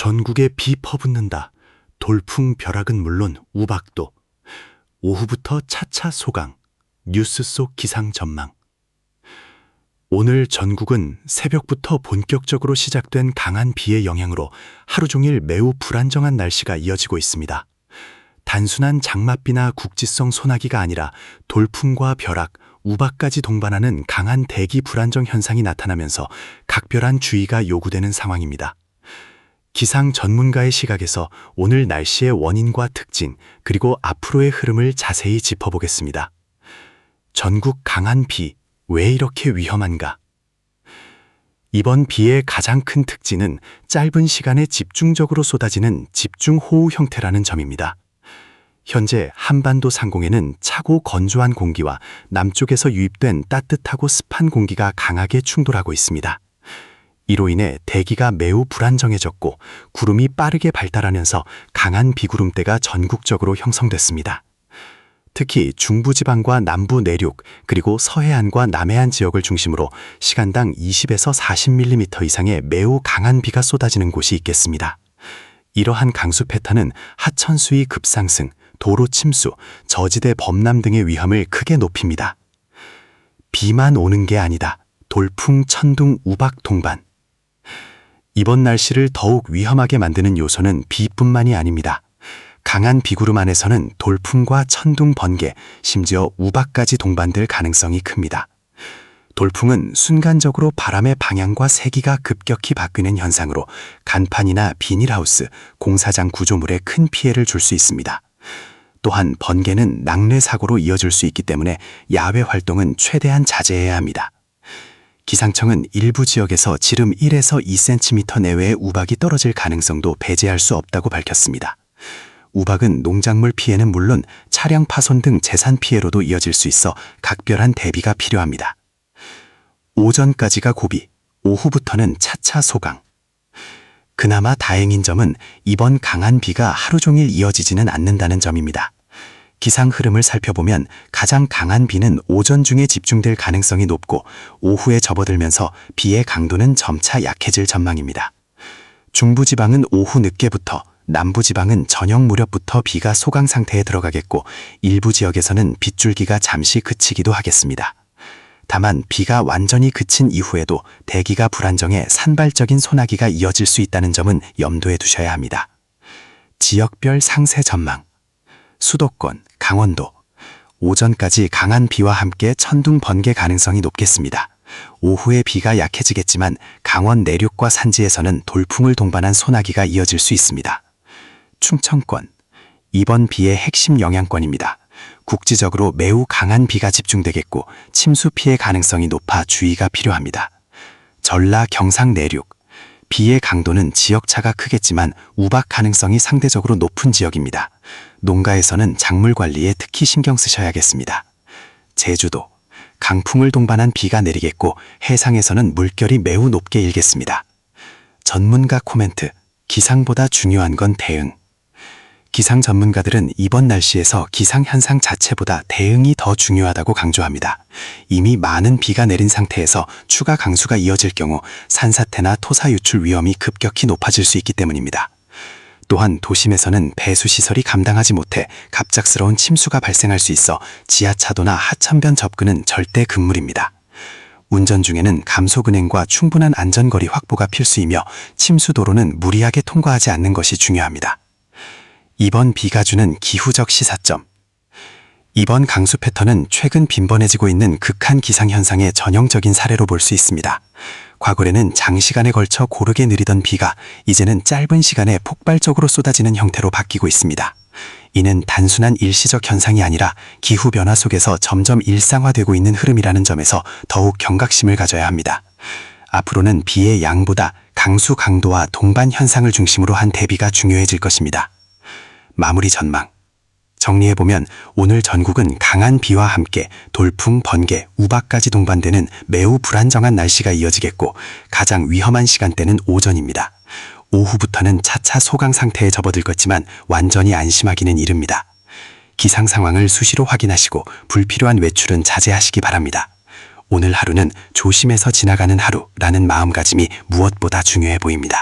전국에 비 퍼붓는다. 돌풍 벼락은 물론 우박도. 오후부터 차차 소강. 뉴스 속 기상 전망. 오늘 전국은 새벽부터 본격적으로 시작된 강한 비의 영향으로 하루 종일 매우 불안정한 날씨가 이어지고 있습니다. 단순한 장맛비나 국지성 소나기가 아니라 돌풍과 벼락, 우박까지 동반하는 강한 대기 불안정 현상이 나타나면서 각별한 주의가 요구되는 상황입니다. 기상 전문가의 시각에서 오늘 날씨의 원인과 특징, 그리고 앞으로의 흐름을 자세히 짚어보겠습니다. 전국 강한 비, 왜 이렇게 위험한가? 이번 비의 가장 큰 특징은 짧은 시간에 집중적으로 쏟아지는 집중호우 형태라는 점입니다. 현재 한반도 상공에는 차고 건조한 공기와 남쪽에서 유입된 따뜻하고 습한 공기가 강하게 충돌하고 있습니다. 이로 인해 대기가 매우 불안정해졌고 구름이 빠르게 발달하면서 강한 비구름대가 전국적으로 형성됐습니다. 특히 중부지방과 남부 내륙, 그리고 서해안과 남해안 지역을 중심으로 시간당 20에서 40mm 이상의 매우 강한 비가 쏟아지는 곳이 있겠습니다. 이러한 강수 패턴은 하천 수위 급상승, 도로 침수, 저지대 범람 등의 위험을 크게 높입니다. 비만 오는 게 아니다. 돌풍, 천둥, 우박 동반. 이번 날씨를 더욱 위험하게 만드는 요소는 비뿐만이 아닙니다. 강한 비구름 안에서는 돌풍과 천둥, 번개, 심지어 우박까지 동반될 가능성이 큽니다. 돌풍은 순간적으로 바람의 방향과 세기가 급격히 바뀌는 현상으로 간판이나 비닐하우스, 공사장 구조물에 큰 피해를 줄 수 있습니다. 또한 번개는 낙뢰 사고로 이어질 수 있기 때문에 야외 활동은 최대한 자제해야 합니다. 기상청은 일부 지역에서 지름 1에서 2cm 내외의 우박이 떨어질 가능성도 배제할 수 없다고 밝혔습니다. 우박은 농작물 피해는 물론 차량 파손 등 재산 피해로도 이어질 수 있어 각별한 대비가 필요합니다. 오전까지가 고비, 오후부터는 차차 소강. 그나마 다행인 점은 이번 강한 비가 하루 종일 이어지지는 않는다는 점입니다. 기상 흐름을 살펴보면 가장 강한 비는 오전 중에 집중될 가능성이 높고 오후에 접어들면서 비의 강도는 점차 약해질 전망입니다. 중부지방은 오후 늦게부터, 남부지방은 저녁 무렵부터 비가 소강 상태에 들어가겠고 일부 지역에서는 빗줄기가 잠시 그치기도 하겠습니다. 다만 비가 완전히 그친 이후에도 대기가 불안정해 산발적인 소나기가 이어질 수 있다는 점은 염두에 두셔야 합니다. 지역별 상세 전망. 수도권, 강원도. 오전까지 강한 비와 함께 천둥, 번개 가능성이 높겠습니다. 오후에 비가 약해지겠지만 강원 내륙과 산지에서는 돌풍을 동반한 소나기가 이어질 수 있습니다. 충청권. 이번 비의 핵심 영향권입니다. 국지적으로 매우 강한 비가 집중되겠고 침수 피해 가능성이 높아 주의가 필요합니다. 전라, 경상 내륙. 비의 강도는 지역차가 크겠지만 우박 가능성이 상대적으로 높은 지역입니다. 농가에서는 작물 관리에 특히 신경 쓰셔야겠습니다. 제주도. 강풍을 동반한 비가 내리겠고 해상에서는 물결이 매우 높게 일겠습니다. 전문가 코멘트. 기상보다 중요한 건 대응. 기상 전문가들은 이번 날씨에서 기상 현상 자체보다 대응이 더 중요하다고 강조합니다. 이미 많은 비가 내린 상태에서 추가 강수가 이어질 경우 산사태나 토사 유출 위험이 급격히 높아질 수 있기 때문입니다. 또한 도심에서는 배수시설이 감당하지 못해 갑작스러운 침수가 발생할 수 있어 지하차도나 하천변 접근은 절대 금물입니다. 운전 중에는 감속은행과 충분한 안전거리 확보가 필수이며 침수도로는 무리하게 통과하지 않는 것이 중요합니다. 이번 비가 주는 기후적 시사점. 이번 강수 패턴은 최근 빈번해지고 있는 극한 기상현상의 전형적인 사례로 볼 수 있습니다. 과거에는 장시간에 걸쳐 고르게 내리던 비가 이제는 짧은 시간에 폭발적으로 쏟아지는 형태로 바뀌고 있습니다. 이는 단순한 일시적 현상이 아니라 기후변화 속에서 점점 일상화되고 있는 흐름이라는 점에서 더욱 경각심을 가져야 합니다. 앞으로는 비의 양보다 강수 강도와 동반 현상을 중심으로 한 대비가 중요해질 것입니다. 마무리 전망. 정리해보면 오늘 전국은 강한 비와 함께 돌풍, 번개, 우박까지 동반되는 매우 불안정한 날씨가 이어지겠고 가장 위험한 시간대는 오전입니다. 오후부터는 차차 소강 상태에 접어들 것지만 완전히 안심하기는 이릅니다. 기상 상황을 수시로 확인하시고 불필요한 외출은 자제하시기 바랍니다. 오늘 하루는 조심해서 지나가는 하루라는 마음가짐이 무엇보다 중요해 보입니다.